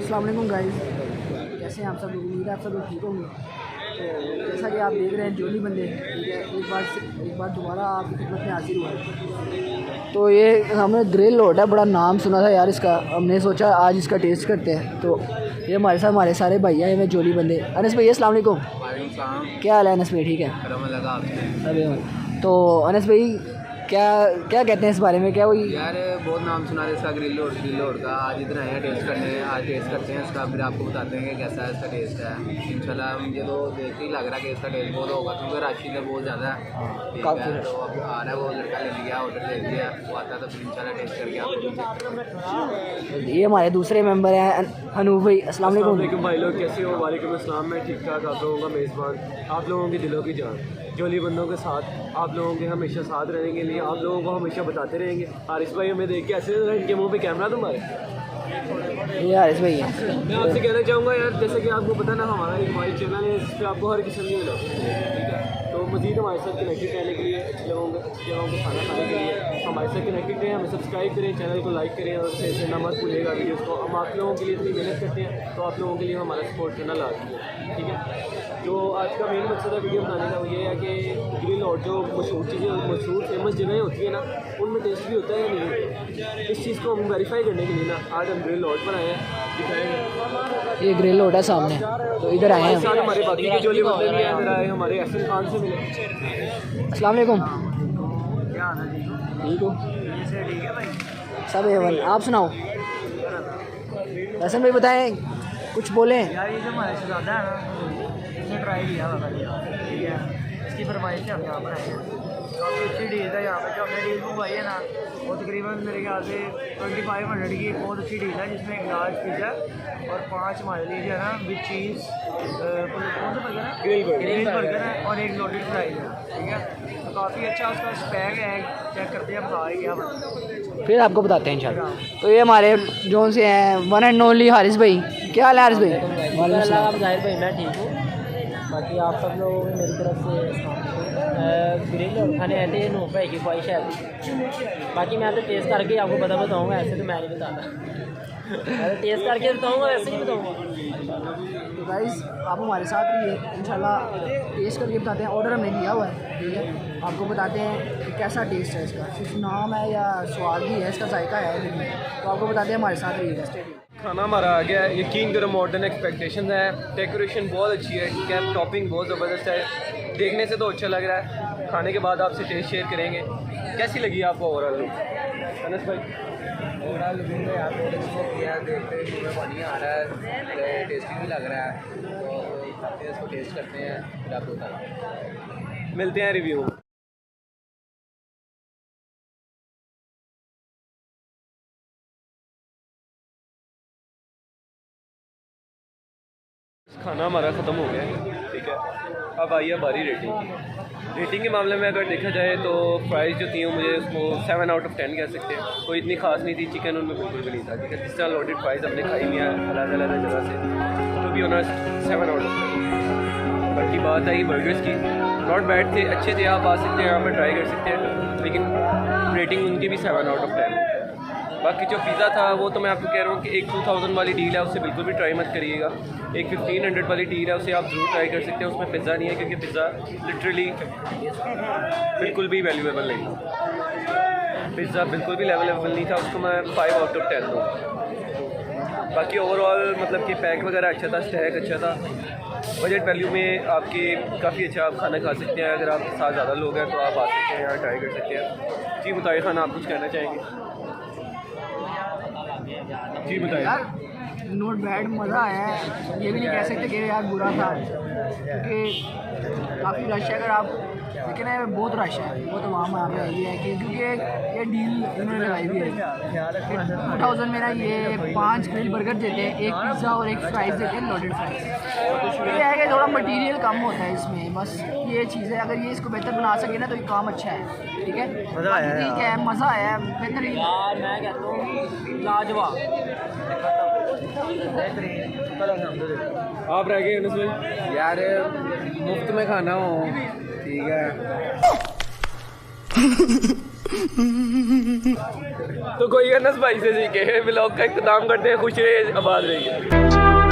अस्सलाम वालेकुम गाइस, कैसे हैं आप सब लोग? उम्मीद है आप सब लोग ठीक होंगे। तो जैसा कि आप देख रहे हैं जोली बंदे, ठीक है, एक बार दोबारा आपकी खिदमत में हाजिर हुआ है। तो ये हमें ग्रिल लोड है, बड़ा नाम सुना था यार इसका, हमने सोचा आज इसका टेस्ट करते हैं। तो ये हमारे साथ हमारे सारे भैया हैं जोली बंदे। अनस भाई अस्सलाम वालेकुम। क्या हाल है अनस भाई? ठीक है। तो अनस भाई क्या क्या कहते हैं इस बारे में? क्या वही यार बहुत नाम सुना है इसका ग्रिल लोड का। आज इधर आए हैं टेस्ट करने, आज टेस्ट करते हैं इसका, फिर आपको बताते हैं कि कैसा इसका टेस्ट है। इंशाल्लाह मुझे तो देख के ही लग रहा है कि इसका टेस्ट बहुत होगा, क्योंकि रश इधर बहुत ज़्यादा है। ठीक है, तो अब आ रहा है वो लड़का, ले लिया ऑर्डर ले लिया, वो आता है तो फिर इंशाल्लाह टेस्ट करके आपको। ये हमारे दूसरे मेंबर हैं हनूफ भाई। अस्सलाम वालेकुम भाई लोग, कैसे हो? वालेकुम अस्सलाम। मैं ठीक ठाक, आप लोगों का मेज़बान, आप लोगों के दिलों की जान, जोली बंदों के साथ, आप लोगों के हमेशा साथ रहने के लिए, आप लोगों को हमेशा बताते रहेंगे। हारिस भाई हमें देख के ऐसे इनके मुंह पे कैमरा तुम्हारे। ये हारिस भाई है। मैं आपसे कहना चाहूँगा यार, जैसे कि आपको पता ना, हमारा एक हमारी चैनल है, इस पर आपको हर किस्म के मिला, ठीक है। तो मज़ीद हमारे साथ कनेक्टेड रहने के लिए, अच्छी जगहों को खाना खाने के लिए हमारे साथ कनेक्टेड रहें, हमें सब्सक्राइब करें, चैनल को लाइक करें और शेयर करना मत भूलिएगा वीडियोज़ को। हम आप लोगों के लिए इतनी मेहनत करते हैं, तो आप लोगों के लिए हमारा सपोर्ट करना लाजमी है, ठीक है। जो आज का मेन मकसद है वीडियो बनाने का, वो ये है कि ग्रिल और जो मशहूर चीज़ें, मशहूर फेमस जगहें होती है ना, उनमें टेस्ट भी होता है या नहीं होता है। इस चीज़ को हम वेरीफाई करने के लिए ना आज हम ग्रिल लॉट पर आए हैं, दिखाएंगे। ये ग्रिल लोड है सामने, तो इधर आए हैं साथ हमारे बाकी के जोली बंदे भी हैं, इधर आए हमारे एहसन खान से मिले। अस्सलाम वालेकुम। क्या हाल है जी? ठीक हो? ठीक है भाई। सब एवन। आप सुनाओ हसन भाई, बताएं कुछ बोलें। यार ये जो हमारे शहजादा है ना, इसने ट्राई किया हुआ कभी, ठीक है, इसकी फरमाइश से हम यहाँ पर आए हैं। काफ़ी अच्छी डील है यहाँ पर, जो हमने डील मंगवाई है ना, वो तकरीबन मेरे ख्याल से 2500 की बहुत अच्छी डील है, जिसमें एक लार्ज पिज़्ज़ा और 5 हमारे लिए जो है ना विद चीज़, कौन सा बर्गर है? ग्रिल बर्गर है, और एक लोडेड फ्राइज है, ठीक है। तो काफ़ी अच्छा उसका स्पैग है, चेक करते हैं हम खा ही क्या बनता। फिर आपको बताते हैं इंशाल्लाह। तो ये हमारे जोन से हैं वन एंड ओनली हारिस भाई। क्या हाल है हारिस भाई? वालेकुम आप जाहिर भाई, मैं ठीक हूँ। बाकी आप सब लोगों को मेरी तरफ से ग्रिल और खाने आए थे, नूह भाई की ख्वाहिश है। बाकी मैं तो टेस्ट करके आपको बताऊँगा, ऐसे तो मैं नहीं बताता। मैं तो टेस्ट करके बताऊँगा, ऐसे नहीं बताऊँगा। तो गाइस आप हमारे साथ रहिए, इंशाल्लाह टेस्ट करके बताते हैं। ऑर्डर हमने दिया हुआ है, ठीक है, आपको बताते हैं कि कैसा टेस्ट है इसका, सिर्फ नाम है या स्वाद भी है, इसका जायका है नहीं, तो आपको बताते हैं, हमारे साथ रहिएगा। खाना हमारा आ गया है, यकीन करो मॉडर्न एक्सपेक्टेशन है, डेकोरेशन बहुत अच्छी है, ठीक है, टॉपिंग बहुत ज़बरदस्त है, देखने से तो अच्छा लग रहा है। खाने के बाद आपसे टेस्ट शेयर करेंगे। कैसी लगी आपको ओवरऑल लुक? अनस भाई ओवरऑल लुकिंग में आप बहुत अच्छी किया, देखते हैं मुँह में पानी आ रहा है, टेस्टी भी लग रहा है, तो खाते हैं इसको, टेस्ट करते हैं, फिर आपको बताते हैं। मिलते हैं रिव्यू। खाना हमारा ख़त्म हो गया है, ठीक है। अब आई है बारी रेटिंग के मामले में अगर देखा जाए तो फ्राइज़ जो थी मुझे उसको 7 आउट ऑफ 10 कह सकते हैं। कोई इतनी खास नहीं थी, चिकन उनमें बिल्कुल भी नहीं था, ठीक है। जिस तरह लोडेड फ्राइज़ हमने खाई हुई हैं अलग अलग जगह से, तो भी ऑनेस्ट 7 आउट ऑफ 10। बाकी बात आई बर्गर्स की, नॉट बैड थे, अच्छे थे, आप आ सकते हैं यहाँ पर ट्राई कर सकते हैं, लेकिन रेटिंग उनकी भी 7 आउट ऑफ 10। बाकी जो पिज़्ज़ा था वो तो मैं आपको कह रहा हूँ कि एक 2000 वाली डील है, उससे बिल्कुल भी ट्राई मत करिएगा। एक 1500 वाली डील है, उसे आप ज़रूर ट्राई कर सकते हैं। उसमें पिज़्ज़ा नहीं है, क्योंकि पिज़्ज़ा लिटरली बिल्कुल भी वैल्यूएबल नहीं था, पिज़्ज़ा बिल्कुल भी लेवलेबल नहीं था, उसको मैं 5 आउट ऑफ 10 दूँ। बाकी ओवरऑल मतलब कि पैक वगैरह अच्छा था, स्टैक अच्छा था, बजट वैल्यू में आपके काफ़ी अच्छा आप खाना खा सकते हैं। अगर आपके साथ ज़्यादा लोग हैं तो आप आ सकते हैं, यहाँ ट्राई कर सकते हैं। जी मुताहिर खान, आप कुछ कहना चाहेंगे? जी बताइए। यार नोट बैड, मज़ा आया है, ये भी नहीं कह सकते कि यार बुरा था, क्योंकि काफ़ी रश है। अगर आप लेकिन है बहुत रश है, वो तो वहाँ पे ये है कि क्योंकि ये डील इन्होंने लगाई हुई है 2000 में ना, ये 5 ग्रिल बर्गर देते हैं, एक पिज़्ज़ा और एक फ्राइज़ देते हैं, लोडेड फ्राइज़। ये है कि थोड़ा मटेरियल कम होता है इसमें, बस ये चीज़ है। अगर ये इसको बेहतर बना सके ना तो ये काम अच्छा है, ठीक है। मज़ा आया, ठीक है, मज़ा आया, बेहतरीन यार मैं कहता हूँ लाजवाब। आप रह गए अनस भाई? यार मुफ्त में खाना हो, ठीक है। तो कोई अनस भाई से सीखे ब्लॉग का इख्तिताम करते हैं। खुश रहिए, आबाद रहिए।